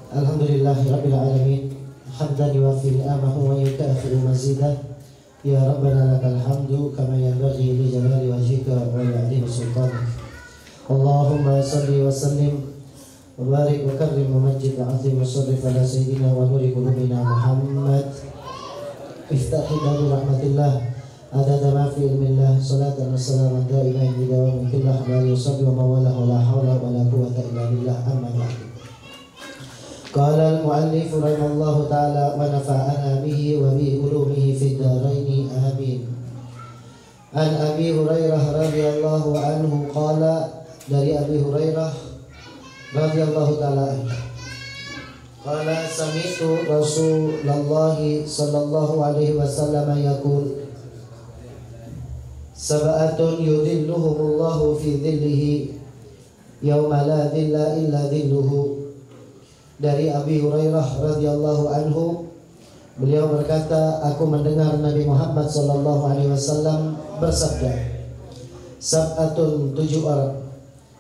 Alhamdulillahirabbil alamin, hamdan yuwaffi ni'amahu wa yukafi'u mazidah. Ya Rabbana lakal hamdu kama yanbaghi li jalali wajhika wa li'azimi sultanik. Allahumma salli wa sallim wa barik wa karrim wa majid wa azim wa sharrif ala sayyidina wa nuri qulubina Muhammad. Iftahi babu rahmatillah adada ma fi ilmillah, salatan wa salaman da'iman bi dawamin kullah wa yusalli wa mawala wa la hawla wa la quwwata illa billah, amma ba'du. Qala al-mu'allif rahimahullahu ta'ala wa nafa'ana bihi wa bi ulumihi fid dharain amin. An Abi Hurairah radhiyallahu anhu qala, dari Abi Hurairah radhiyallahu ta'ala anhu qala, sami'tu Rasulullah sallallahu alaihi wasallam yaqul, sab'atun yudhilluhumullahu fi dhillihi yawma la dhilla illa dhilluhu. Dari Abi Hurairah radhiyallahu anhu, beliau berkata, aku mendengar Nabi Muhammad sallallahu alaihi wasallam bersabda, sab'atun, 7 orang,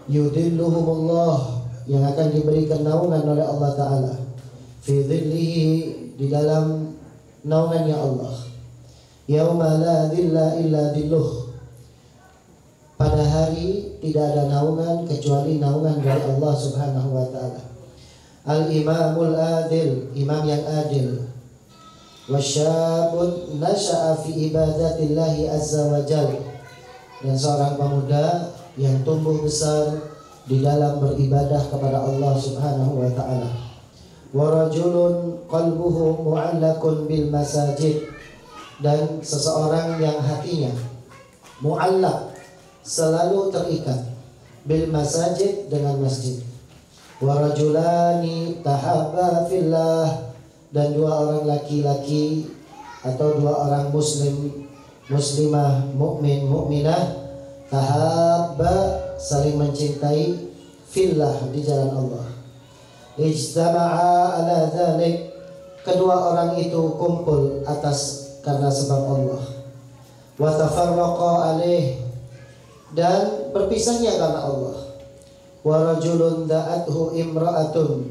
yudhilluhumullah, yang akan diberikan naungan oleh Allah Ta'ala, fi dhillihi, di dalam naungannya Allah, yauma la dhilla illa dhilluh, pada hari tidak ada naungan kecuali naungan dari Allah Subhanahu wa Ta'ala. Al-imamul adil, imam yang adil, wasyabun nasha'a fi ibadatillahi azza wa jalla, dan seorang pemuda yang tumbuh besar di dalam beribadah kepada Allah Subhanahu wa Ta'ala. Wa rajulun qalbuhu mu'allakun bil masajid, dan seseorang yang hatinya mu'allak, selalu terikat, bil masajid, dengan masjid. Wa rajulani tahabba fillah, dan 2 orang laki-laki atau 2 orang muslimah, mukmin, mukminah, tahabba, saling mencintai, fillah, di jalan Allah. Ijtama'a ala dzalik, kedua orang itu kumpul atas karena sebab Allah. Wa tafarraqa alaih, dan berpisahnya karena Allah. Wa rajulun da'athu imra'atun,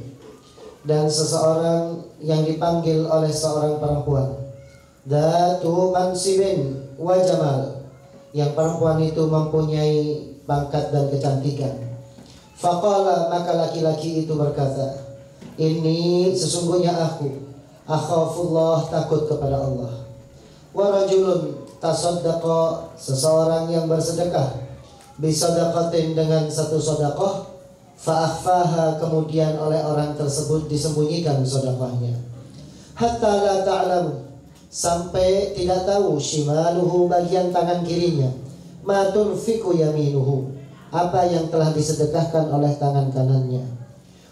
dan seseorang yang dipanggil oleh seorang perempuan, datu mansibin wa jamal, yang perempuan itu mempunyai pangkat dan kecantikan. Faqala, maka laki-laki itu berkata, ini sesungguhnya aku, akhafullah, takut kepada Allah. Wa rajulun tasaddaqa, seseorang yang bersedekah, bisadaqatin, dengan satu sedekah, fa'akhfaha, kemudian oleh orang tersebut disembunyikan sedekahnya. Hatta la ta'lamu, sampai tidak tahu, shimaluhu, bagian tangan kirinya, ma tunfiqu yaminuhu, apa yang telah disedekahkan oleh tangan kanannya.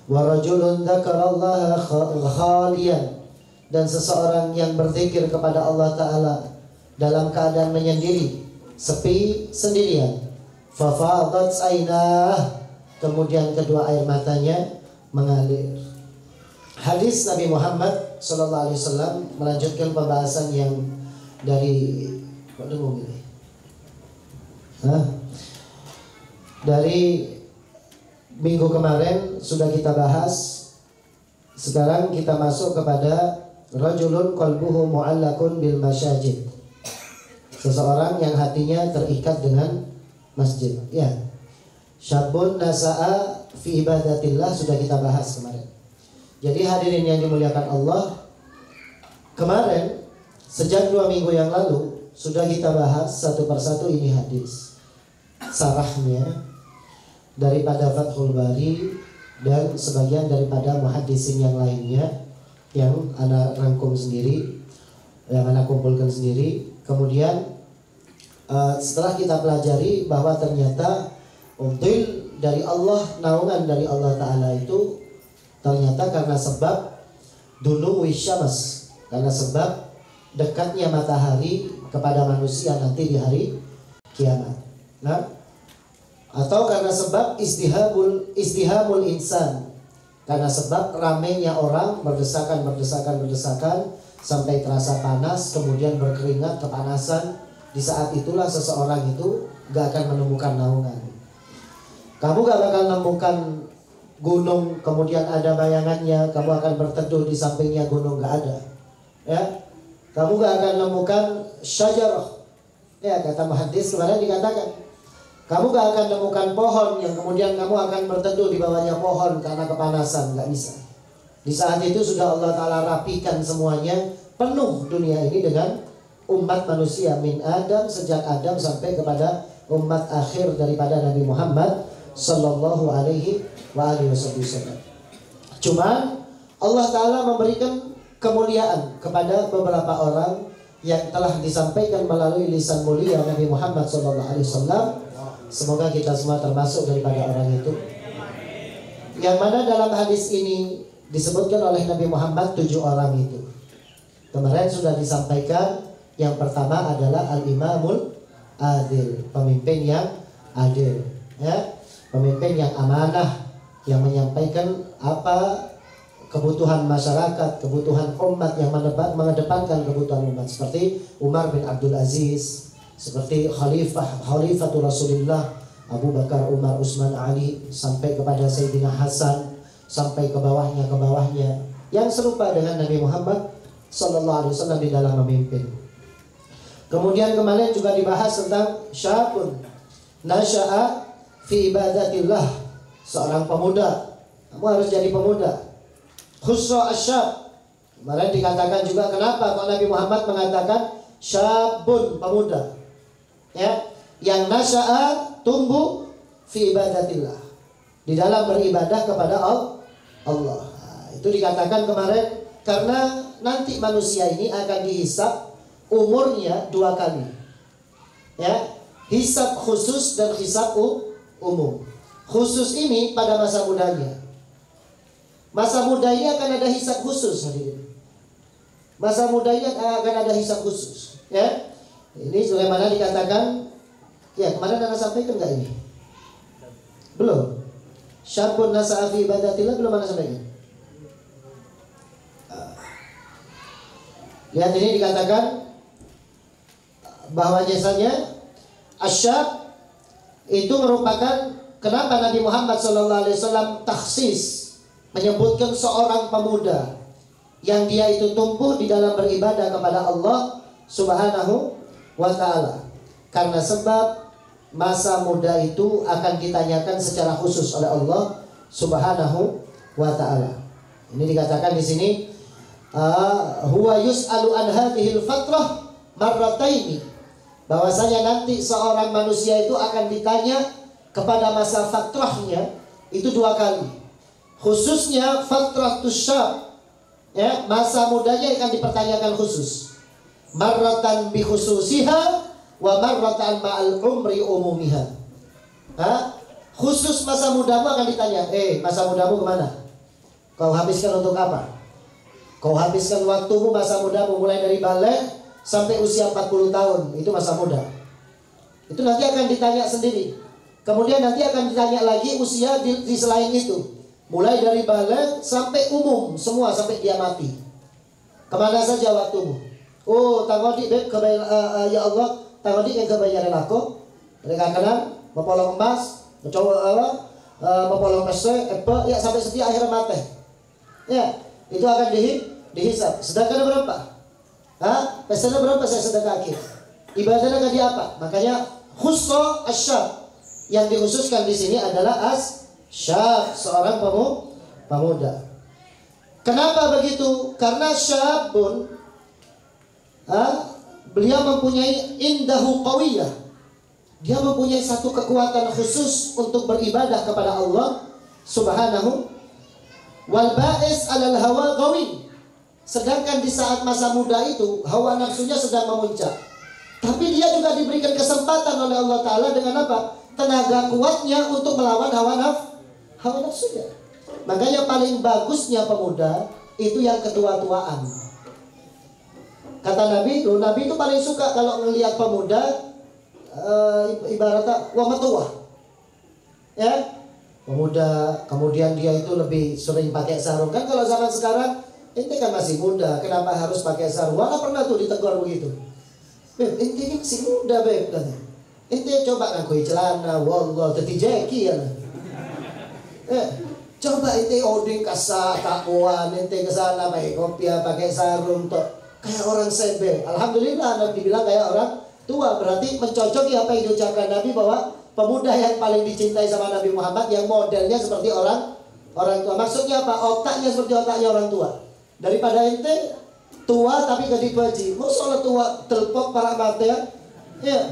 Wa rajulun dzakarallaha khaliyan, dan seseorang yang berzikir kepada Allah Ta'ala dalam keadaan menyendiri, sepi, sendirian. Fafadat ainah, kemudian kedua air matanya mengalir. Hadis Nabi Muhammad sallallahu alaihi wasallam melanjutkan pembahasan yang dari dari minggu kemarin sudah kita bahas. Sekarang kita masuk kepada rajulun qalbuhu mu'allakun bil masajid, seseorang yang hatinya terikat dengan masjid. Ya, syabun nasa'a fi ibadatillah sudah kita bahas kemarin. Jadi hadirin yang dimuliakan Allah, kemarin sejak 2 minggu yang lalu sudah kita bahas satu persatu ini hadis, sarahnya daripada Fathul Bari dan sebagian daripada muhaddisin yang lainnya yang anak rangkum sendiri, yang anak kumpulkan sendiri. Kemudian setelah kita pelajari bahwa ternyata udhil dari Allah, naungan dari Allah Ta'ala itu ternyata karena sebab dunuwi syams, karena sebab dekatnya matahari kepada manusia nanti di hari kiamat. Nah, atau karena sebab istihamul insan, karena sebab ramainya orang berdesakan sampai terasa panas, kemudian berkeringat, kepanasan. Di saat itulah seseorang itu gak akan menemukan naungan. Kamu gak bakal menemukan gunung kemudian ada bayangannya, kamu akan berteduh di sampingnya gunung, nggak ada. Ya, kamu nggak akan menemukan syajarah. Ya, kata hadis kemarin dikatakan, kamu nggak akan menemukan pohon yang kemudian kamu akan berteduh di bawahnya pohon karena kepanasan, nggak bisa. Di saat itu sudah Allah Ta'ala rapikan semuanya, penuh dunia ini dengan umat manusia min Adam, sejak Adam sampai kepada umat akhir daripada Nabi Muhammad Sallallahu alaihi wasallam. Cuman Allah Ta'ala memberikan kemuliaan kepada beberapa orang yang telah disampaikan melalui lisan mulia Nabi Muhammad Sallallahu alaihi wasallam. Semoga kita semua termasuk daripada orang itu. Yang mana dalam hadis ini disebutkan oleh Nabi Muhammad 7 orang itu. Kemarin sudah disampaikan, yang pertama adalah al-imamul adil, pemimpin yang adil, ya. Pemimpin yang amanah, yang menyampaikan apa kebutuhan masyarakat, kebutuhan umat, yang mengedepankan kebutuhan umat, seperti Umar bin Abdul Aziz, seperti Khalifatul Rasulullah Abu Bakar, Umar, Utsman, Ali, sampai kepada Sayyidina Hasan, sampai ke bawahnya yang serupa dengan Nabi Muhammad Sallallahu alaihi wasallam di dalam memimpin. Kemudian kemarin juga dibahas tentang syabun nasya'a fi ibadatillah, seorang pemuda. Kamu harus jadi pemuda. Khusra asyab. Kemarin dikatakan juga kenapa kok Nabi Muhammad mengatakan syabun, pemuda. Ya, yang nasya'a, tumbuh fi ibadatillah, di dalam beribadah kepada Allah. Nah, itu dikatakan kemarin karena nanti manusia ini akan dihisab umurnya 2 kali. Ya, hisab khusus dan hisab umum. Khusus ini pada masa mudanya. Masa mudanya akan ada hisab khusus, hadirin. Masa mudanya akan ada hisab khusus, ya. Ini sebagaimana dikatakan, ya kemarin Anda sampaikan enggak ini? Belum. Syabun nasa'a fi ibadatillah belum Anda sampaikan. Lihat ini dikatakan bahwa jasanya asyab itu merupakan, kenapa Nabi Muhammad SAW takhsis menyebutkan seorang pemuda yang dia itu tumbuh di dalam beribadah kepada Allah Subhanahu wa ta'ala. Karena sebab masa muda itu akan ditanyakan secara khusus oleh Allah Subhanahu wa ta'ala. Ini dikatakan di sini, huwa yus'alu an hadhil fatrah marrataini, bahwasanya nanti seorang manusia itu akan ditanya kepada masa fatrahnya itu 2 kali. Khususnya fatratus syab, ya, masa mudanya akan dipertanyakan khusus. Marratan bi khususiha wa marratan ma'al umri umumiha. Khusus masa mudamu akan ditanya, masa mudamu kemana? Kau habiskan untuk apa? Kau habiskan waktumu, masa mudamu mulai dari balik sampai usia 40 tahun, itu masa muda. Itu nanti akan ditanya sendiri. Kemudian nanti akan ditanya lagi usia di selain itu, mulai dari balik sampai umum, semua sampai dia mati. Kemana saja waktumu? Oh, tangodi ya Allah, tangodi yang kebayaran aku. Mereka kanan, mempolong emas, mencoba mempolong mesej, ya sampai setiap akhir mati. Ya, itu akan dihisab. Sedangkan berapa? Pesannya berapa saya sedekah akhir? Ibadahnya tadi apa? Makanya khusus asyab yang dikhususkan di sini adalah asyab, seorang pemuda. Kenapa begitu? Karena syabun, beliau mempunyai indahu qawiyah. Dia mempunyai satu kekuatan khusus untuk beribadah kepada Allah Subhanahu wal ba'is 'alal hawa qawi. Sedangkan di saat masa muda itu hawa nafsunya sedang memuncak. Tapi dia juga diberikan kesempatan oleh Allah Ta'ala dengan apa? Tenaga kuatnya untuk melawan hawa nafsunya. Makanya paling bagusnya pemuda itu yang ketua-tuaan. Kata Nabi itu paling suka kalau melihat pemuda ibaratnya wamatua. Ya, pemuda, kemudian dia itu lebih sering pakai sarung. Kan kalau zaman sekarang, ente kan masih muda, kenapa harus pakai sarung? Wala pernah tuh ditegur begitu. Beb, ente ini masih muda, beb, katanya. Ente coba ngakui celana, wallah, teti jeki ya. Coba ente oding kasak kakuan, ente kesana pakai kopiah, pakai sarung toh kayak orang sembel. Alhamdulillah Nabi bilang kayak orang tua, berarti mencocoki apa yang diucapkan Nabi bahwa pemuda yang paling dicintai sama Nabi Muhammad yang modelnya seperti orang tua. Maksudnya apa? Otaknya seperti otaknya orang tua. Daripada ente tua tapi gak dipuji. Mau sholat tua telpok para mata ya.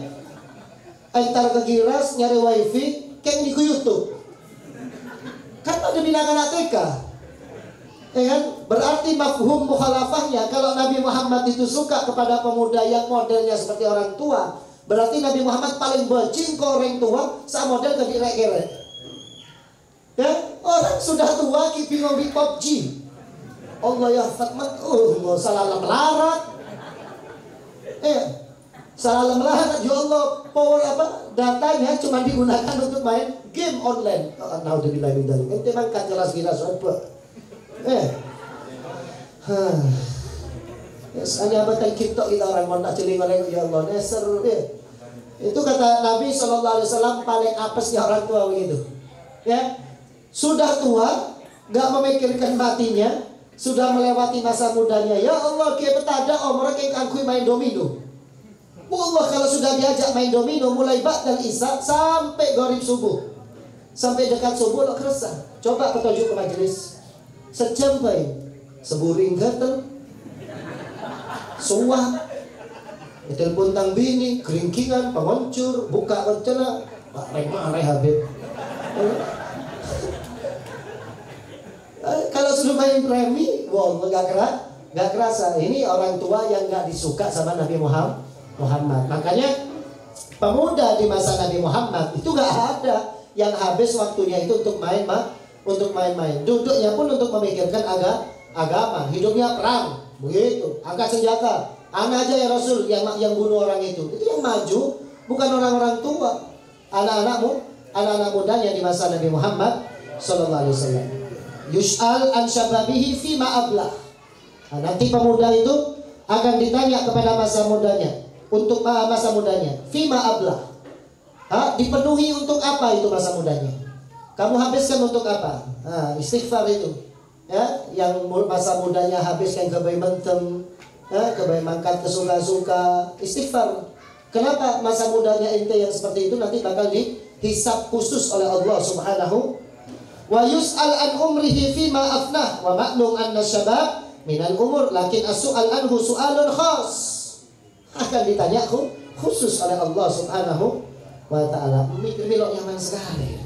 Entar ke Giras nyari wifi kayak di YouTube. Kan ada binatang ATK. Kan? Berarti mafhum mukhalafahnya, kalau Nabi Muhammad itu suka kepada pemuda yang modelnya seperti orang tua, berarti Nabi Muhammad paling benci ke orang tua sama model ke direk-direk. Ya, orang sudah tua kipi ngopi PUBG. Allah ya fatman, salah melarat. Salah melarat, ya Allah, power datanya cuma digunakan untuk main game online. Naudzubillah min dzalik. Ente mangkat jelas-jelas apa? Hanya betul kita orang mau nak celing oleh ya Allah neser. Itu kata Nabi SAW paling apesnya orang tua begitu. Ya, sudah tua, nggak memikirkan matinya, sudah melewati masa mudanya. Ya Allah, kayak petada mereka yang aku main domino. Allah kalau sudah diajak main domino mulai ba'dal isya sampai gharib subuh, sampai dekat subuh lo keresah. Coba petunjuk ke majelis sejam baik, seburing gatel, suah, telepon tang bini, keringkingan, pengoncur, buka rencana, Pak Remah Habib. Kalau sudah main premi, wow, nggak kerasa. Ini orang tua yang nggak disuka sama Nabi Muhammad. Makanya pemuda di masa Nabi Muhammad itu nggak ada yang habis waktunya itu untuk main-main. Duduknya pun untuk memikirkan agama, hidupnya perang, begitu. Angkat senjata, anak aja ya Rasul yang bunuh orang itu yang maju, bukan orang-orang tua, anak-anak mudanya di masa Nabi Muhammad Sallallahu Alaihi Wasallam. Yus'al an syababihi fi ma'ablah. Nanti pemuda itu akan ditanya kepada masa mudanya. Untuk masa mudanya, fima ablah, dipenuhi untuk apa itu masa mudanya? Kamu habiskan untuk apa? Istighfar itu, ya, yang masa mudanya habiskan kebaik mentem, kebaik mangkat kesuka-suka, istighfar. Kenapa masa mudanya ente yang seperti itu nanti bakal dihisab khusus oleh Allah Subhanahu wa yus'al an umrihi fima afnah wa ma'lum anna syabab minal umur lakin as-su'al anhu su'alun khas. Akan ditanya khusus oleh Allah Subhanahu wa ta'ala. Mikir belok nyaman sekali.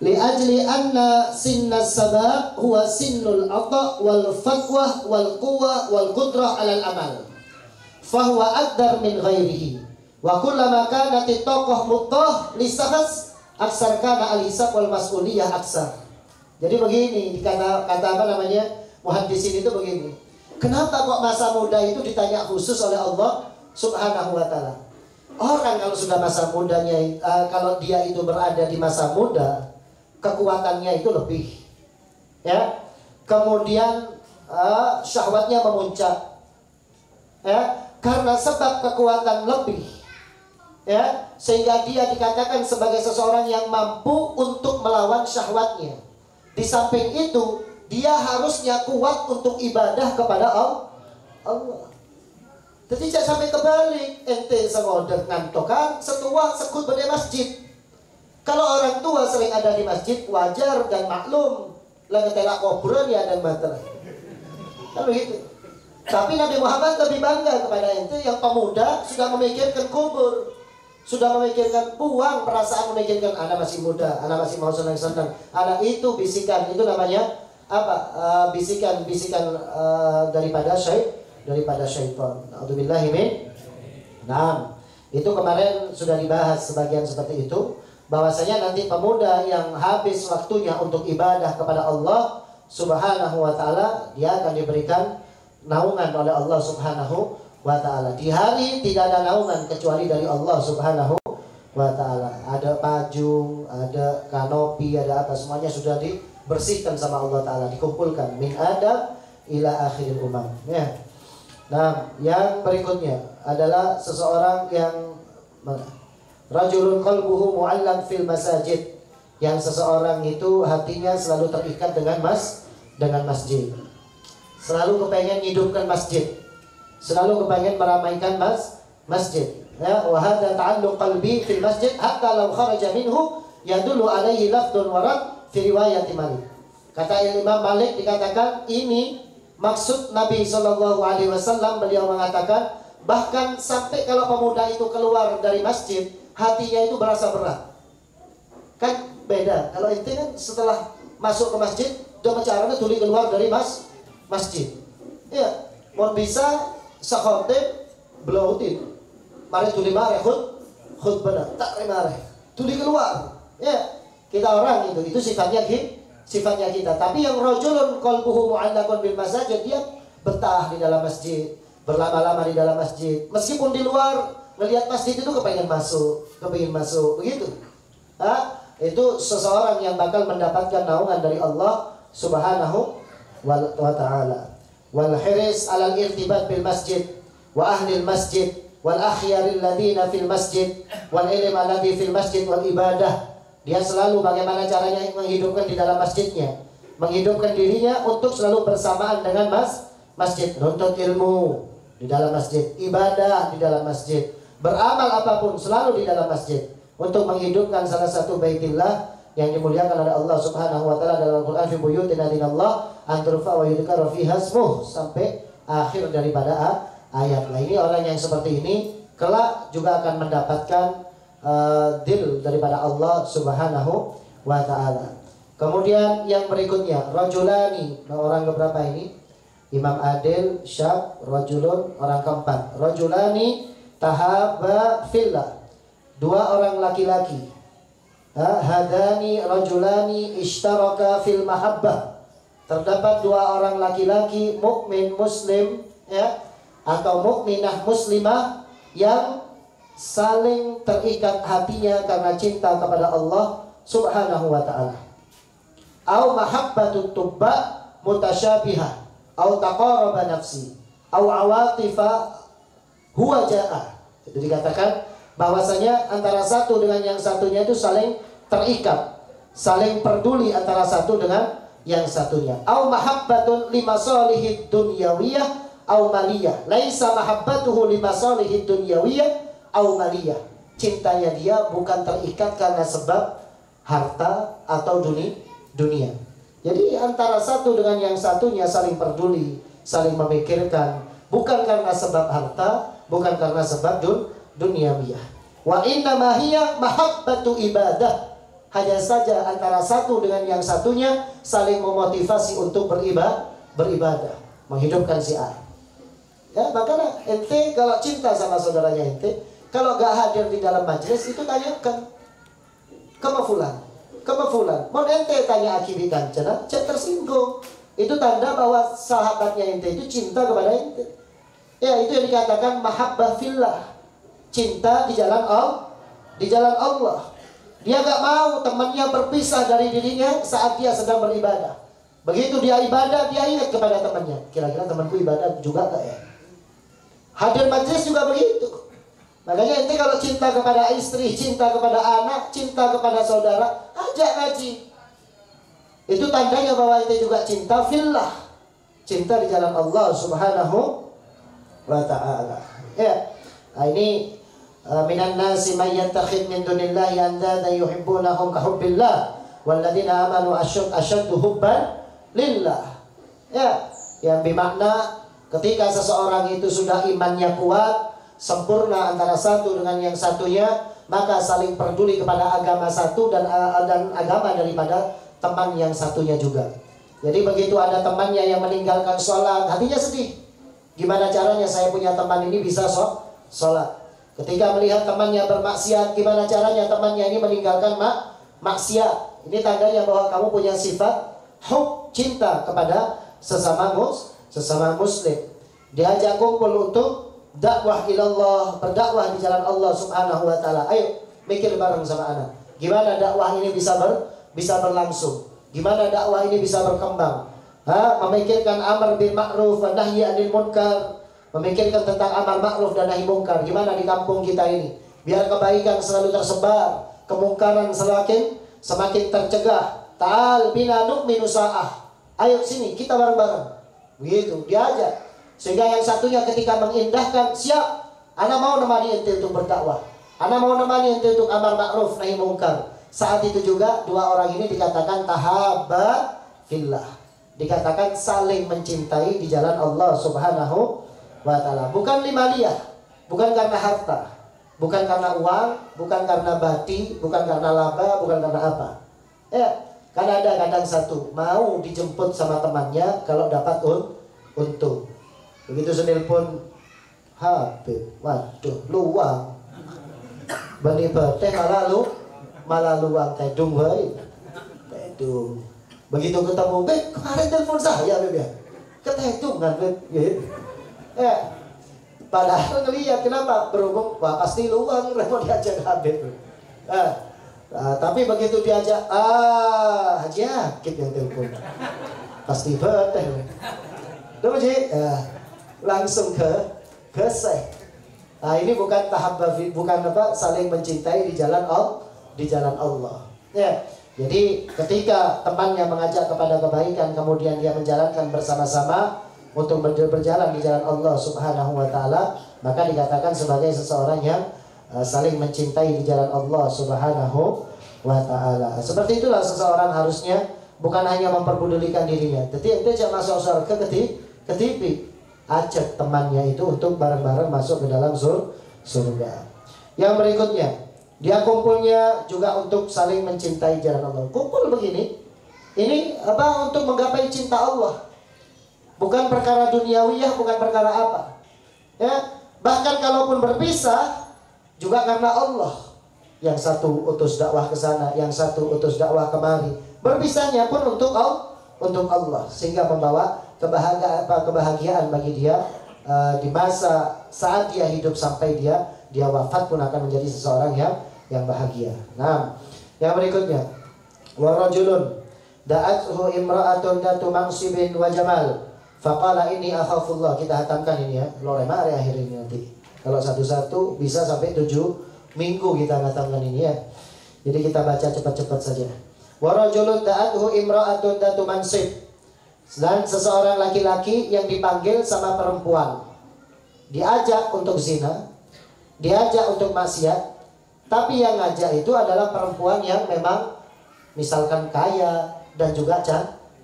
Liajli anna sinna sabab huwa sinnul ata wal fatwa wal quwa wal qudrah alal amal fahuwa aqdar min ghairihi wa kullama kanat at-taqah muttah lisahas aksar kana al-hisab wal mas'uliyah aksar. Jadi begini, kata apa namanya muhaddisin itu begini. Kenapa kok masa muda itu ditanya khusus oleh Allah Subhanahu wa ta'ala? Orang kalau sudah masa mudanya, kalau dia itu berada di masa muda, kekuatannya itu lebih, ya. Kemudian syahwatnya memuncak, ya, karena sebab kekuatan lebih, ya, sehingga dia dikatakan sebagai seseorang yang mampu untuk melawan syahwatnya. Di samping itu, dia harusnya kuat untuk ibadah kepada Allah. Jadi jangan sampai kebalik. Ente sengodek ngantokan, setua sekut pada masjid. Kalau orang tua sering ada di masjid, wajar dan maklum. Lagi telak kuburan ya dan bater. Kan begitu. Tapi Nabi Muhammad lebih bangga kepada ente yang pemuda sudah memikirkan kubur, sudah memikirkan buang perasaan, memikirkan anak masih muda, anak masih mau senang-senang. Anak itu bisikan, itu namanya apa? Bisikan daripada syaitan. A'udzubillahi min. Nah, itu kemarin sudah dibahas sebagian seperti itu, bahwasanya nanti pemuda yang habis waktunya untuk ibadah kepada Allah Subhanahu wa ta'ala, dia akan diberikan naungan oleh Allah Subhanahu wa ta'ala. Di hari tidak ada naungan kecuali dari Allah Subhanahu wa ta'ala. Ada pajung, ada kanopi, ada apa, semuanya sudah dibersihkan sama Allah ta'ala, dikumpulkan min adam ila akhiril umam, ya. Nah, yang berikutnya adalah seseorang yang Rajulun qalbuhu mu'allaq fil masajid, yang seseorang itu hatinya selalu terikat dengan masjid. Selalu kepengen hidupkan masjid, selalu kepengen meramaikan masjid. Ya, wa hadza ta'alluq qalbi fil masjid hatta law kharaja minhu yadullu alaihi lafdun warad fi riwayat Malik. Kata Imam Malik, dikatakan ini maksud Nabi SAW. Beliau mengatakan bahkan sampai kalau pemuda itu keluar dari masjid, hatinya itu berasa berat. Kan beda. Kalau itu kan setelah masuk ke masjid, dia mencaranya tuli keluar dari masjid. Ya, mau bisa sakhotib belautin. Mari tuli mare khutbah tak mare. Tuli keluar. Ya, kita orang itu sifatnya kita. Tapi yang rajulun qalbuhu mu'allaqun bil masajid, dia betah di dalam masjid, berlama-lama di dalam masjid. Meskipun di luar melihat masjid itu kepengen masuk, begitu. Itu seseorang yang bakal mendapatkan naungan dari Allah Subhanahu wa ta'ala. Wal hiris 'alal irtibat bil masjid wa ahli al masjid wal akhyaril ladina fil masjid wal ilm alladhi fil masjid wal ibadah. Dia selalu bagaimana caranya menghidupkan di dalam masjidnya, menghidupkan dirinya untuk selalu bersamaan dengan masjid, nuntut ilmu di dalam masjid, ibadah di dalam masjid, beramal apapun selalu di dalam masjid, untuk menghidupkan salah satu baitillah yang dimuliakan oleh Allah Subhanahu wa taala dalam Al-Qur'an, fi buyutin adinallah an turfa wa yudhkara fiha ismuh, sampai akhir daripada ayat. Nah, ini orang yang seperti ini kelak juga akan mendapatkan dil daripada Allah Subhanahu wa taala. Kemudian yang berikutnya, rajulani. Nah, orang keberapa ini? Imam Adil, Syab, rajulun, orang keempat. Rajulani tahaba fillah. Dua orang laki-laki. Hadani rajulani ishtaraka fil mahabbah. Terdapat dua orang laki-laki mukmin muslim, ya, atau mukminah muslimah yang saling terikat hatinya karena cinta kepada Allah Subhanahu wa ta'ala. Au mahabbatut tubba mutasyabihah, au taqaraba nafsi, au awatifa huwa ja'a. Itu dikatakan bahwasanya antara satu dengan yang satunya itu saling terikat, saling peduli antara satu dengan yang satunya. Au mahabbatun limasalihid dunyawiyah au maliyah. Laisa mahabbatuhu limasalihid dunyawiyah au maliyah. Cintanya dia bukan terikat karena sebab harta atau dunia. Jadi antara satu dengan yang satunya saling peduli, saling memikirkan, bukan karena sebab harta, bukan karena sebab duniawiyah. Wa inna ma hiya mahabbatu ibadah. Hanya saja antara satu dengan yang satunya saling memotivasi untuk beribadah, menghidupkan syiar. Ya, makanya ente kalau cinta sama saudaranya ente, kalau gak hadir di dalam majelis itu tanyakan kema fulan. Mau ente tanya akibat kancana, cek tersinggung. Itu tanda bahwa sahabatnya ente itu cinta kepada ente. Ya, itu yang dikatakan mahabbah fillah. Cinta di jalan Allah. Dia gak mau temannya berpisah dari dirinya saat dia sedang beribadah. Begitu dia ibadah, dia ingat kepada temannya. Kira-kira temanku ibadah juga gak ya? Hadir majelis juga begitu. Makanya ente kalau cinta kepada istri, cinta kepada anak, cinta kepada saudara, ajak ngaji. Itu tandanya bahwa ente juga cinta fillah. Cinta di jalan Allah Subhanahu wa ta'ala. Ya. Nah, ini minan nasi may yattakhid min dunillahi andada yuhibbunahum ka hubbillah walladzina amanu asyaddu hubban lillah. Ya, yang bermakna ketika seseorang itu sudah imannya kuat, sempurna antara satu dengan yang satunya, maka saling peduli kepada agama satu dan agama daripada teman yang satunya juga. Jadi begitu ada temannya yang meninggalkan sholat, hatinya sedih. Gimana caranya saya punya teman ini bisa sholat? Ketika melihat temannya bermaksiat, gimana caranya temannya ini meninggalkan maksiat? Ini tandanya bahwa kamu punya sifat cinta kepada sesama muslim. Diajak kumpul untuk dakwah ilallah, berdakwah di jalan Allah Subhanahu wa taala. Ayo mikir bareng sama anak. Gimana dakwah ini bisa berlangsung? Gimana dakwah ini bisa berkembang? Memikirkan amar bil ma'ruf wa nahyi 'anil munkar, memikirkan tentang amar ma'ruf dan nahi munkar. Gimana di kampung kita ini? biar kebaikan selalu tersebar, kemungkaran semakin tercegah. Ta'al bina nu'minu sa'ah. Ayo sini kita bareng-bareng. Begitu diajak. Sehingga yang satunya ketika mengindahkan, siap, ana mau nemani ente untuk berdakwah, ana mau nemani ente untuk amar ma'ruf nahi mungkar. Saat itu juga dua orang ini dikatakan tahabba fillah, dikatakan saling mencintai di jalan Allah Subhanahu wa ta'ala. Bukan limaliyah, bukan karena harta, bukan karena uang, bukan karena bati, bukan karena laba, bukan karena apa. Ya, karena ada kadang satu mau dijemput sama temannya kalau dapat untung. Begitu senilpun Habib, waduh luang, benih beteh malah luang tedung wae. Tedung. Begitu ketemu, Beb, kemarin telepon saya, Beb ya. Ketedungan, Beb. Padahal ngelihat kenapa? Berhubung, wah pasti luang, mau diajak Habib. Tapi begitu diajak, Haji Akid yang telepon. Pasti beteh. Terus langsung ke Syekh. Ini bukan tahap bukan apa saling mencintai di jalan Allah. Ya. Jadi ketika temannya mengajak kepada kebaikan, kemudian dia menjalankan bersama-sama untuk berjalan di jalan Allah Subhanahu wa ta'ala, maka dikatakan sebagai seseorang yang saling mencintai di jalan Allah Subhanahu wa ta'ala. Seperti itulah seseorang harusnya, bukan hanya memperpedulikan dirinya. Jadi ente jangan masuk surga ke TV, ajak temannya itu untuk bareng-bareng masuk ke dalam surga. Yang berikutnya, dia kumpulnya juga untuk saling mencintai jalan Allah. Kumpul begini, ini apa? Untuk menggapai cinta Allah. Bukan perkara duniawiyah, bukan perkara apa. Ya, bahkan kalaupun berpisah juga karena Allah. Yang satu utus dakwah ke sana, yang satu utus dakwah kemari. Berpisahnya pun untuk Allah, sehingga membawa kebahagiaan bagi dia di masa saat dia hidup sampai dia wafat pun akan menjadi seseorang yang bahagia. Nah, yang berikutnya, wa rajulun da'athu imra'atun datu mansibin wa jamal faqala inni akhafullah. Kita hatamkan ini ya, lorema akhir ini nanti. Kalau satu-satu bisa sampai 7 minggu kita hatamkan ini ya. Jadi kita baca cepat-cepat saja. Wa rajulun da'athu imra'atun datu mansib. Dan seseorang laki-laki yang dipanggil sama perempuan, diajak untuk zina, diajak untuk maksiat, tapi yang ngajak itu adalah perempuan yang memang misalkan kaya dan juga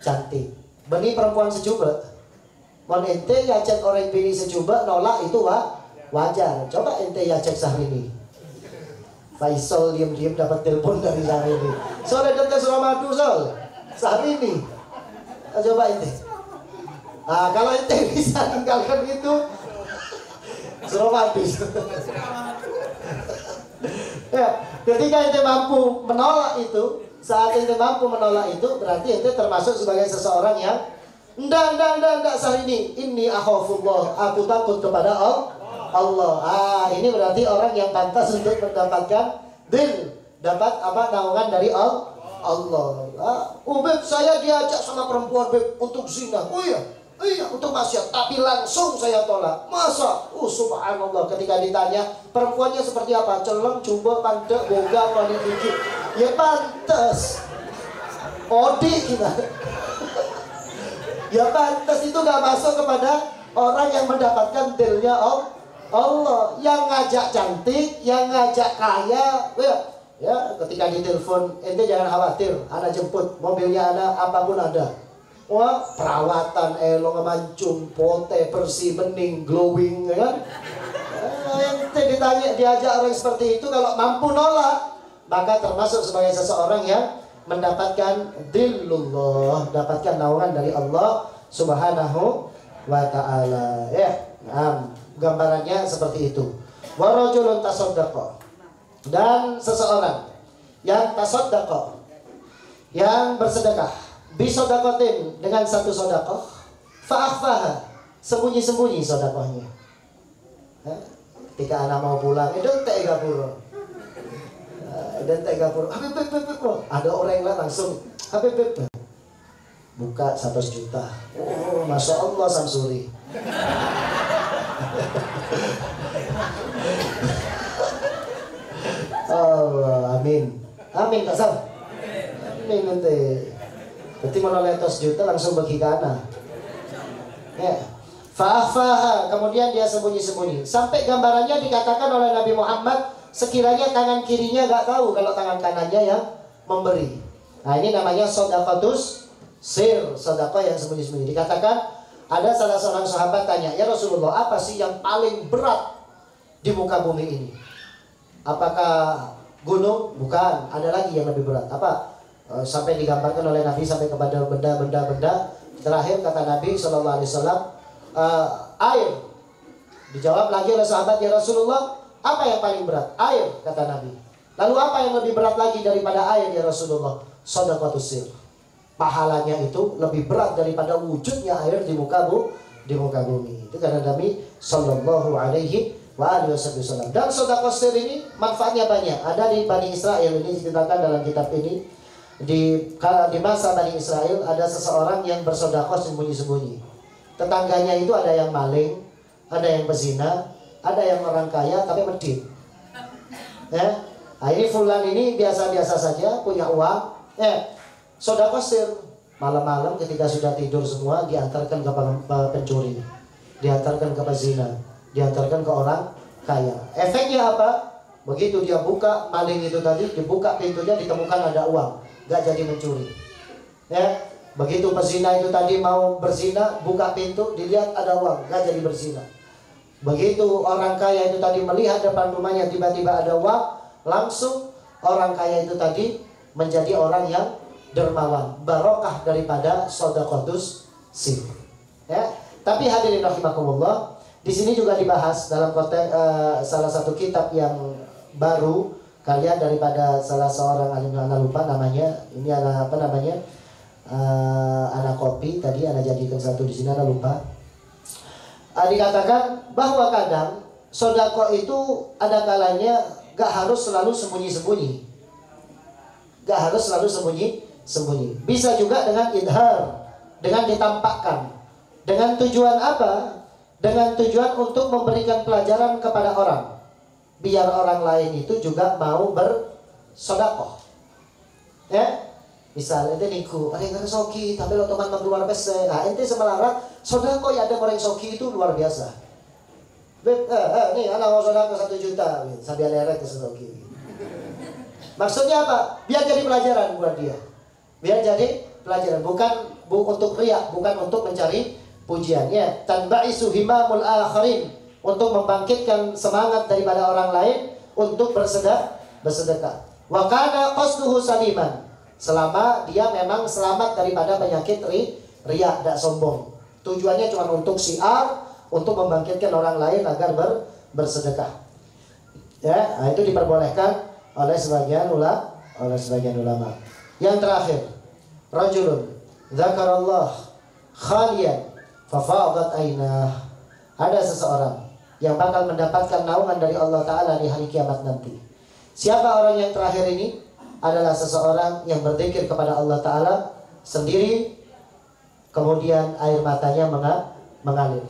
cantik. Beni perempuan secoba, mon ente ngajak orang bini secoba nolak itu wajar. Coba ente ngajak Syahrini, Faisal diam-diam dapat telepon dari Syahrini, sore datang Suramadu Syahrini. Coba ente. Kalau ente bisa tinggalkan itu, Suramadu. Ya, ketika ente mampu menolak itu, saat ente mampu menolak itu, berarti ente termasuk sebagai seseorang yang enggak Syahrini, ini akhafullah, aku takut kepada Allah. Ini berarti orang yang pantas untuk mendapatkan dapat naungan dari Allah. Beb, saya diajak sama perempuan, Beb, untuk zina. Oh iya, untuk maksiat, tapi langsung saya tolak. Masa? Subhanallah. Ketika ditanya perempuannya seperti apa, celeng, coba, pandek, boga, wanita dikit, ya pantas Odi gimana? Ya pantas itu gak masuk kepada orang yang mendapatkan dealnya Allah. Yang ngajak cantik, yang ngajak kaya, ya ketika ditelepon, ente jangan khawatir, ana jemput, mobilnya ada, apapun ada. Wah, perawatan elong mancung, pote, bersih, bening, glowing, ya kan? Ente ditanya, diajak orang seperti itu, kalau mampu nolak, maka termasuk sebagai seseorang yang mendapatkan dhillullah, dapatkan naungan dari Allah Subhanahu wa ta'ala. Ya, gambarannya seperti itu. Wa rajulun tasaddaqa. Dan seseorang yang tasaddaqa, yang bersedekah, bisodakotin, dengan satu sodakoh, fa'akhfaha, sembunyi-sembunyi sodakohnya. Ketika anak mau pulang, dan tega pura, Habib, ada orang yang langsung, Habib, buka 100 juta. Oh, Masya Allah Samsuri. Allah, amin. Amin Kak Sam. Amin nanti. Berarti mau 100 juta langsung bagi ke anak. Ya. Fa'afaha, kemudian dia sembunyi-sembunyi. Sampai gambarannya dikatakan oleh Nabi Muhammad, sekiranya tangan kirinya gak tahu kalau tangan kanannya yang memberi. Nah ini namanya shadaqatus sir, sedekah yang sembunyi-sembunyi. Dikatakan ada salah seorang sahabat tanya, ya Rasulullah, apa sih yang paling berat di muka bumi ini? Apakah gunung? Bukan, ada lagi yang lebih berat. Apa? Sampai digambarkan oleh Nabi sampai kepada benda-benda. Terakhir kata Nabi SAW, air. Dijawab lagi oleh sahabat, ya Rasulullah, apa yang paling berat? Air, kata Nabi. Lalu apa yang lebih berat lagi daripada air, ya Rasulullah? Shadaqatus sir. Pahalanya itu lebih berat daripada wujudnya air di muka bumi. Itu karena Nabi Sallallahu Alaihi Wasallam. Dan sedekah sir ini manfaatnya banyak. Ada di Bani Israel, ini diceritakan dalam kitab ini. Di masa Bani Israel ada seseorang yang bersedekah sembunyi-sembunyi. Tetangganya itu ada yang maling, ada yang pezina, ada yang orang kaya tapi medit. Ya. Nah, ini fulan ini biasa-biasa saja, punya uang. Sedekah sir, malam-malam ketika sudah tidur semua diantarkan ke pencuri, diantarkan ke pezina, diantarkan ke orang kaya. Efeknya apa? Begitu dia buka, maling itu tadi dibuka pintunya, ditemukan ada uang, gak jadi mencuri. Ya, begitu pezina itu tadi mau berzina, buka pintu, dilihat ada uang, gak jadi berzina. Begitu orang kaya itu tadi melihat depan rumahnya tiba-tiba ada uang, langsung orang kaya itu tadi menjadi orang yang dermawan, barokah daripada shadaqatus sir. Ya, tapi hadirin rahimakumullah, di sini juga dibahas dalam konteks salah satu kitab yang baru karya daripada salah seorang alim, anak lupa namanya. Ini anak apa namanya? Anak kopi tadi anak jadikan satu di sini anak lupa. Dikatakan bahwa kadang sedekah itu ada kalanya gak harus selalu sembunyi-sembunyi. Gak harus selalu sembunyi. Bisa juga dengan idhar, dengan ditampakkan. Dengan tujuan apa? Dengan tujuan untuk memberikan pelajaran kepada orang, biar orang lain itu juga mau bersedekah. Ya, misal ente niku, ada yang soki, tapi lo teman keluar pese. Nah, ente semelarat, sedekah ya ada orang soki itu luar biasa. Nih anak mau sedekah 1 juta, sambil leret ke soki. Maksudnya apa? Biar jadi pelajaran buat dia. Biar jadi pelajaran, bukan untuk riak, bukan untuk mencari pujiannya. Tanba'isu himamul akharin, untuk membangkitkan semangat daripada orang lain untuk bersedekah. Wa kana qasduhu saliman, selama dia memang selamat daripada penyakit riak, tidak sombong. Tujuannya cuma untuk syiar, untuk membangkitkan orang lain agar bersedekah. Ya, nah itu diperbolehkan oleh sebagian ulama. Yang terakhir, rajulun dzakarallah khalian fafadat ainah. Ada seseorang yang bakal mendapatkan naungan dari Allah Ta'ala di hari kiamat nanti. Siapa orang yang terakhir ini? Adalah seseorang yang berzikir kepada Allah Ta'ala sendiri, kemudian air matanya mengalir.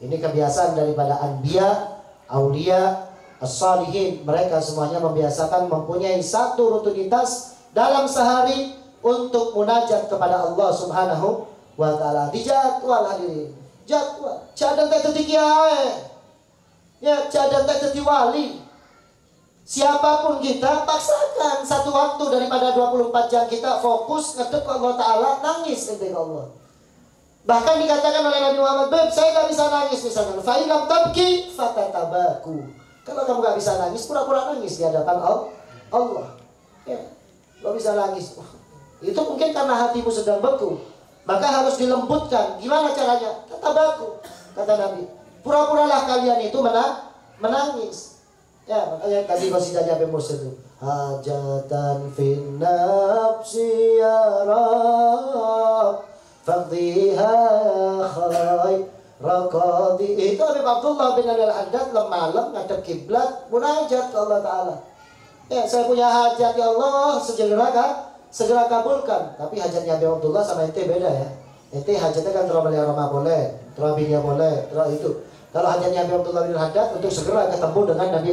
Ini kebiasaan daripada anbiya, aulia, as-salihin. Mereka semuanya membiasakan mempunyai satu rutinitas dalam sehari untuk munajat kepada Allah Subhanahu wa Ta'ala. Dijadwal hadirin, jadwal. Cadang tak jadi kiai, ya cadang tak jadi wali. Siapapun kita, paksakan satu waktu daripada 24 jam kita fokus ngadep ke Allah Ta'ala, nangis ke Allah. Bahkan dikatakan oleh Nabi Muhammad, "Beb, saya gak bisa nangis misalnya. Fa in lam tabki fatatabaku." Kalau kamu gak bisa nangis, pura-pura nangis di hadapan Allah. Ya, lo bisa nangis. Itu mungkin karena hatimu sedang beku. Maka harus dilembutkan. Gimana caranya? Tatabaku, kata Nabi. Pura-puralah kalian itu menangis. Ya, makanya tadi qasidahnya Abi Musa itu. Hajatan fin nafsi ya Rab, faqdiha khair raqadi. Itu Habib Abdullah bin Al-Haddad malam ngadep kiblat munajat ke Allah Ta'ala. Ya, saya punya hajat ya Allah, segera kabulkan. Tapi hajatnya Habib Abdullah sama ente beda ya. Ente hajatnya kan terobali aroma boleh, terabinya boleh, itu. Kalau hajatnya Habib Abdullah bin Al-Haddad untuk segera ketemu dengan Nabi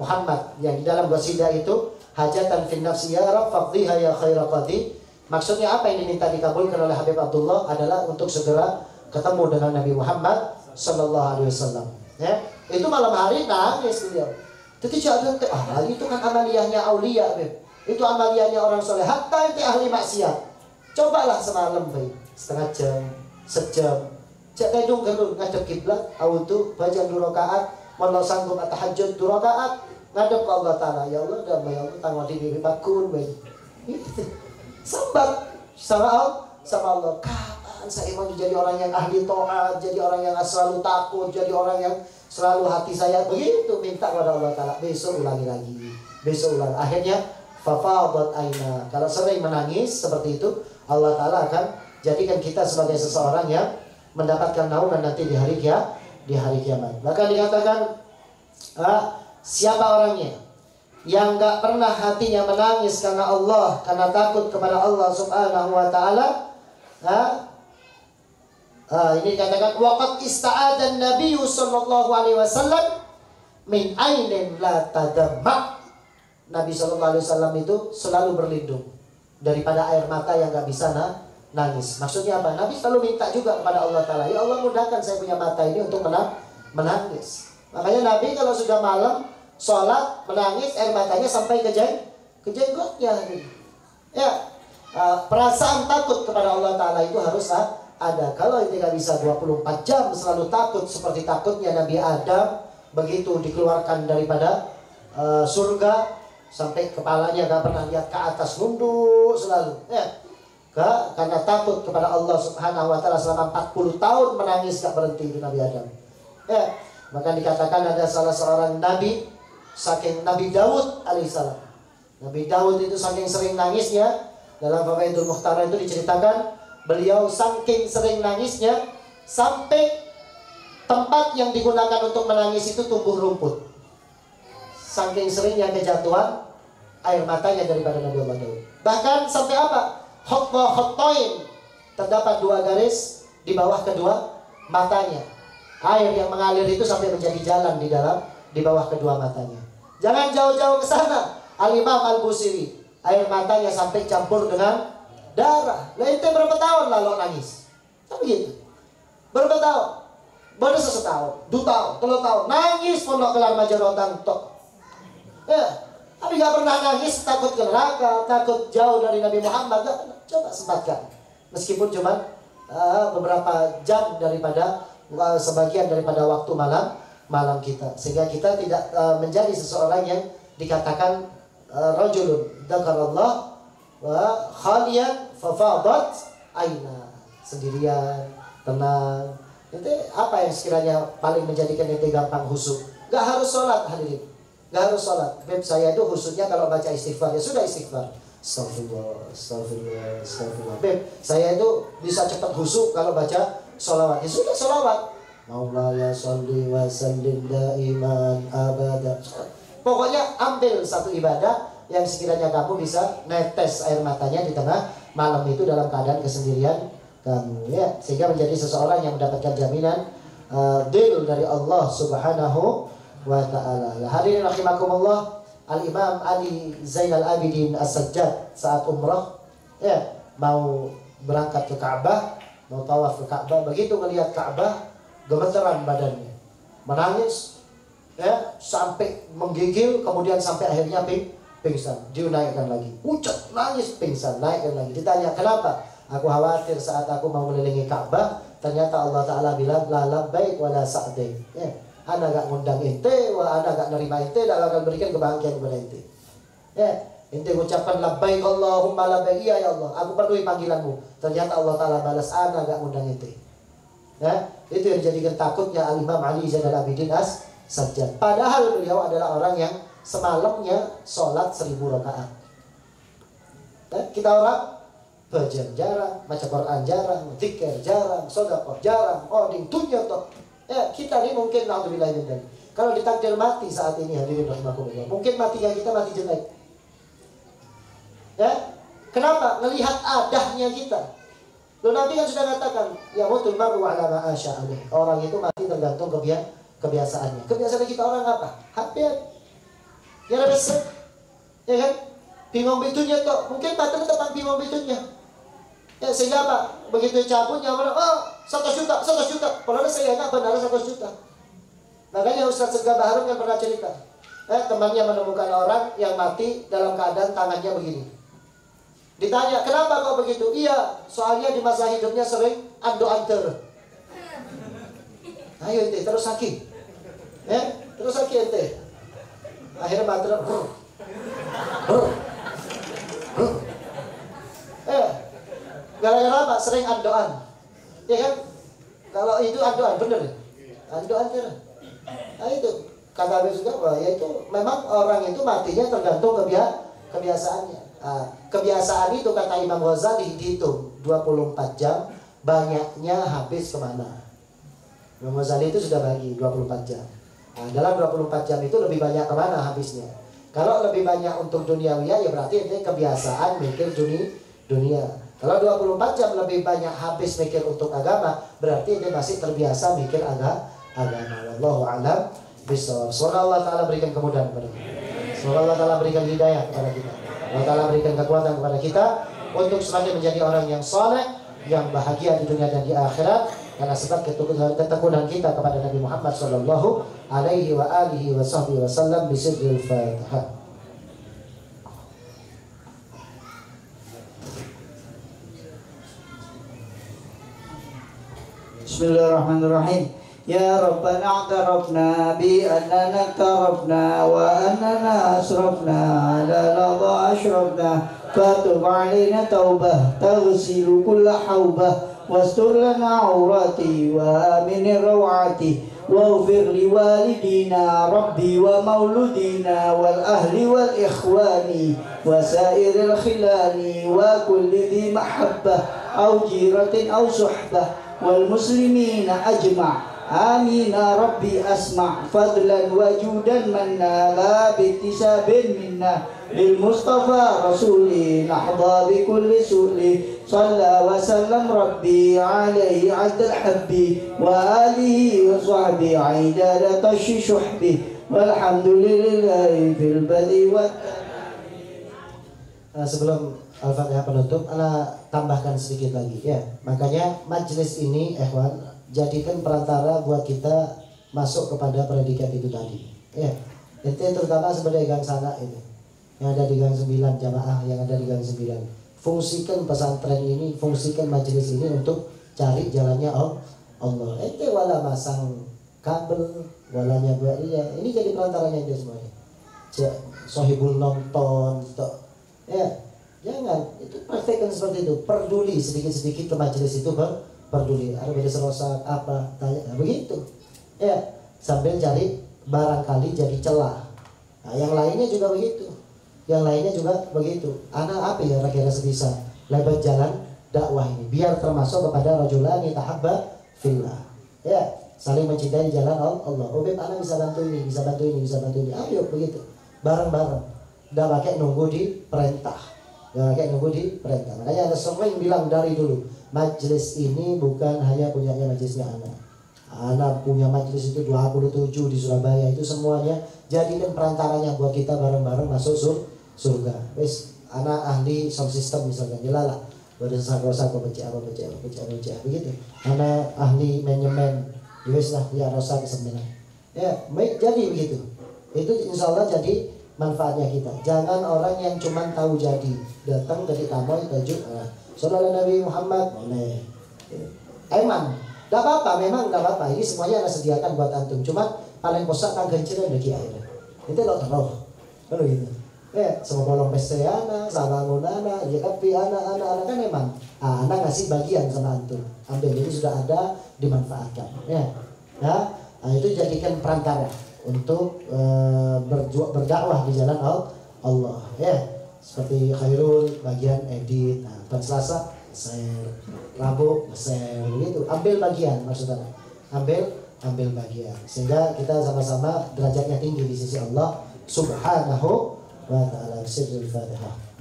Muhammad yang di dalam qasidah itu hajatan fin nafsi ya Rabb faqdiha ya khaira qadi. Maksudnya apa yang diminta dikabulkan oleh Habib Abdullah adalah untuk segera ketemu dengan Nabi Muhammad sallallahu alaihi wasallam. Ya, itu malam hari nangis beliau. Jadi jangan itu kan amaliyahnya aulia, Beb. Itu amaliyahnya orang soleh. Hatta itu ahli maksiat. Cobalah semalam, Beb. Setengah jam, sejam. Cak tedung galur ngadep kiblat, autu baca 2 rakaat, mau sanggup tahajud 2 rakaat, ngadep ke Allah Taala. Ya Allah, damai Allah tanggal di bibi bakun, Beb. Sambat sama Allah. Kapan saya mau jadi orang yang ahli taat, jadi orang yang selalu takut, jadi orang yang selalu hati saya begitu minta kepada Allah Taala. Besok ulangi lagi, besok ulangi. Akhirnya fafadat aina. Kalau sering menangis seperti itu, Allah Taala akan jadikan kita sebagai seseorang yang mendapatkan naungan nanti di hari kiamat. Maka dikatakan siapa orangnya yang gak pernah hatinya menangis karena Allah, karena takut kepada Allah Subhanahu wa taala, ini dikatakan waqad ista'adan Nabi sallallahu alaihi wasallam min ainin la tadamma. Nabi sallallahu alaihi wasallam itu selalu berlindung daripada air mata yang gak bisa nangis. Maksudnya apa? Nabi selalu minta juga kepada Allah Ta'ala, ya Allah mudahkan saya punya mata ini untuk menangis. Makanya Nabi kalau sudah malam sholat menangis, air matanya sampai ke jenggotnya. Ya, perasaan takut kepada Allah Ta'ala itu harus ada. Kalau itu nggak bisa 24 jam selalu takut seperti takutnya Nabi Adam, begitu dikeluarkan daripada surga sampai kepalanya nggak pernah lihat ke atas, nunduk selalu. Ya. Karena takut kepada Allah Subhanahu wa taala selama 40 tahun menangis gak berhenti itu Nabi Adam. Ya, maka dikatakan ada salah seorang nabi, saking Nabi Daud alaihissalam. Nabi Daud itu saking sering nangisnya, dalam Fawaidul Mukhtarah itu diceritakan beliau saking sering nangisnya sampai tempat yang digunakan untuk menangis itu tumbuh rumput. Saking seringnya kejatuhan air matanya daripada Nabi Allah Daud. Bahkan sampai apa? Khotoin, terdapat 2 garis di bawah kedua matanya. Air yang mengalir itu sampai menjadi jalan di bawah kedua matanya. Jangan jauh-jauh ke sana. Al-Imam Al-Busiri, air matanya sampai campur dengan darah. Lah ente berapa tahun lalu nangis? Kan begitu. Berapa tahun? Baru setahun, 2 tahun, 3 tahun nangis pondok kelar majarotan tok. Tapi gak pernah nangis, takut ke neraka, takut jauh dari Nabi Muhammad. Coba sempatkan. Meskipun cuma beberapa jam daripada sebagian daripada waktu malam kita, sehingga kita tidak menjadi seseorang yang dikatakan rajulun dzakarallah wa khaliyan fafadat aina, sendirian, tenang. Itu apa yang sekiranya paling menjadikan ente gampang khusyuk? Gak harus sholat, hadirin. Gak harus sholat. Beb, saya itu khususnya kalau baca istighfar, ya sudah istighfar. Astagfirullah, astagfirullah, astagfirullah. Beb, saya itu bisa cepat khusyuk kalau baca sholawat. Ya sudah sholawat. Maulaya sholli wa sallim daiman abada. Pokoknya ambil satu ibadah yang sekiranya kamu bisa netes air matanya di tengah malam itu dalam keadaan kesendirian kamu, ya, sehingga menjadi seseorang yang mendapatkan jaminan deal dari Allah Subhanahu wa ta'ala. Hadirin rahimakumullah, Al-Imam Ali Zainal Abidin As-Sajjad saat umrah, ya, mau berangkat ke Ka'bah, mau tawaf ke Ka'bah, begitu melihat Ka'bah gemeteran badannya, menangis, ya, sampai menggigil, kemudian sampai akhirnya pingsan, dinaikkan lagi, pucat, nangis, pingsan, naikkan lagi. Ditanya kenapa? Aku khawatir saat aku mau mengelilingi Ka'bah, ternyata Allah Ta'ala bilang la labbaik wa la sa'daik, ya. Ana gak ngundang ente, ana gak nerima ente, dan akan berikan kebahagiaan kepada ente. Ya, ente ucapkan labbaik Allahumma labbaik, iya ya Allah, aku penuhi panggilanmu. Ternyata Allah Ta'ala balas, ana gak ngundang ente. Ya, itu yang dijadikan takutnya Al-Imam Ali Zainal Abidin As-Sajjad. Padahal beliau adalah orang yang semalamnya sholat 1000 rakaat. Ya, kita orang baca jarang, baca Quran jarang, zikir jarang, sedekah jarang, oding dunya toh. Ya, kita ini mungkin naudzubillah min dzalik. Kalau ditakdir mati saat ini, hadirin rahimakumullah, mungkin matinya kita mati jelek. Ya, kenapa? Melihat adahnya kita. Lalu Nabi kan sudah katakan, ya mutul maru ala ma Orang itu mati tergantung kebiasaannya. Kebiasaan kita orang apa? HP. Ya besar, ya kan? Bingung bitunya tuh, mungkin baterai tetap bingung bitunya. Ya sehingga apa? Begitu cabutnya, oh 100 juta. Padahal saya nggak benar 100 juta. Makanya Ustaz Segah Baharun kan pernah cerita, temannya menemukan orang yang mati dalam keadaan tangannya begini. Ditanya, kenapa kok begitu? Iya, soalnya di masa hidupnya sering ando-anter. Ayo ente, terus sakit. Terus sakit ente. Akhirnya baterai. Gara-gara apa? Sering andoan. Ya kan? Kalau itu andoan, bener. Andoan kan. Nah itu. Kata Habib juga, wah, ya itu memang orang itu matinya tergantung kebiasaannya. Kebiasaan itu kata Imam Ghazali dihitung 24 jam, banyaknya habis kemana. Imam Ghazali itu sudah bagi 24 jam. Nah, dalam 24 jam itu lebih banyak kemana habisnya. Kalau lebih banyak untuk duniawiya, ya berarti itu kebiasaan mikir dunia. Kalau 24 jam lebih banyak habis mikir untuk agama, berarti dia masih terbiasa mikir agama. Wallahu a'lam bishawab. Semoga Allah Ta'ala berikan kemudahan kepada kita. Semoga Allah Ta'ala berikan hidayah kepada kita. Allah Ta'ala berikan kekuatan kepada kita untuk semakin menjadi orang yang saleh, yang bahagia di dunia dan di akhirat, karena sebab ketekunan kita kepada Nabi Muhammad sallallahu alaihi wa alihi wasallam bisirril Fatihah. Bismillahirrahmanirrahim. Ya Rabbana a'tarafna bi annana tarafna wa annana asrafna ala ladha ashrafna fatub alaina taubah taghsilu kulla haubah wastur lana aurati wa amin rawati waghfir li walidina rabbi wa mauludina wal ahli wal ikhwani wa sairil khilani wa kulli dhi mahabbah aw jiratin aw suhbah wal muslimina ajma' amin rabbi asma' fadlan wajudan manna la bitisabin minna lil mustafa rasuli nahda bi kulli suli salla wa sallam rabbi alaihi adal habbi wa alihi wa sahbi aidala tashi shuhbi walhamdulillahi fil badi wa sebelum Al-Fatihah penutup, ana tambahkan sedikit lagi ya. Makanya majelis ini jadikan perantara buat kita masuk kepada predikat itu tadi. Ya. Itu terutama sebagai gang sana itu. Yang ada di gang 9 jamaah yang ada di gang 9. Fungsikan pesantren ini, fungsikan majelis ini untuk cari jalannya Allah. Ente wala masang kabel, walanya ya. Ini jadi perantaranya itu semuanya. Sohibul nonton, ya. Jangan, itu praktekkan seperti itu. Peduli sedikit-sedikit ke majelis itu peduli. Ada beda serosak apa, tanya, nah, begitu. Ya, sambil cari barangkali jadi celah. Nah, yang lainnya juga begitu. Yang lainnya juga begitu. Anak apa ya kira-kira sebisa lebat jalan dakwah ini biar termasuk kepada rajulani tahabba fillah. Ya, saling mencintai jalan Allah. Ubib anak bisa bantu ini, bisa bantu ini, bisa bantu ini. Ayo begitu. Bareng-bareng. Udah pakai nunggu di perintah. Jangan kayak nunggu di perintah. Makanya ada sering bilang dari dulu, majelis ini bukan hanya punyanya majelisnya anak. Anak punya majelis itu 27 di Surabaya, itu semuanya jadikan perantaranya buat kita bareng-bareng masuk surga. Wes anak ahli sound system misalnya, jelalah. Berdesak-desak pecah begitu. Anak ahli manajemen, wes lah ya rosak sembilan. Ya, baik jadi begitu. Itu insya Allah jadi manfaatnya kita. Jangan orang yang cuma tahu jadi datang ketika mau tajuk Sallallahu Nabi Muhammad boleh. Emang tidak apa-apa, memang tidak apa-apa. Ini semuanya Anda sediakan buat antum. Cuma paling posak kan genciran lagi air. Itu lo terus. Kalau gitu. Ya, semua bolong peste anak, sama anak, ya tapi anak kan emang. Anak ngasih bagian sama antum. Ambil ini sudah ada, dimanfaatkan. Ya. Nah, itu jadikan perantara untuk berdakwah di jalan Allah ya, seperti Khairul bagian edit, dan Selasa share, Rabu share gitu, ambil bagian maksudnya, ambil bagian sehingga kita sama-sama derajatnya tinggi di sisi Allah Subhanahu wa ta'ala. Bismillahirrahmanirrahim.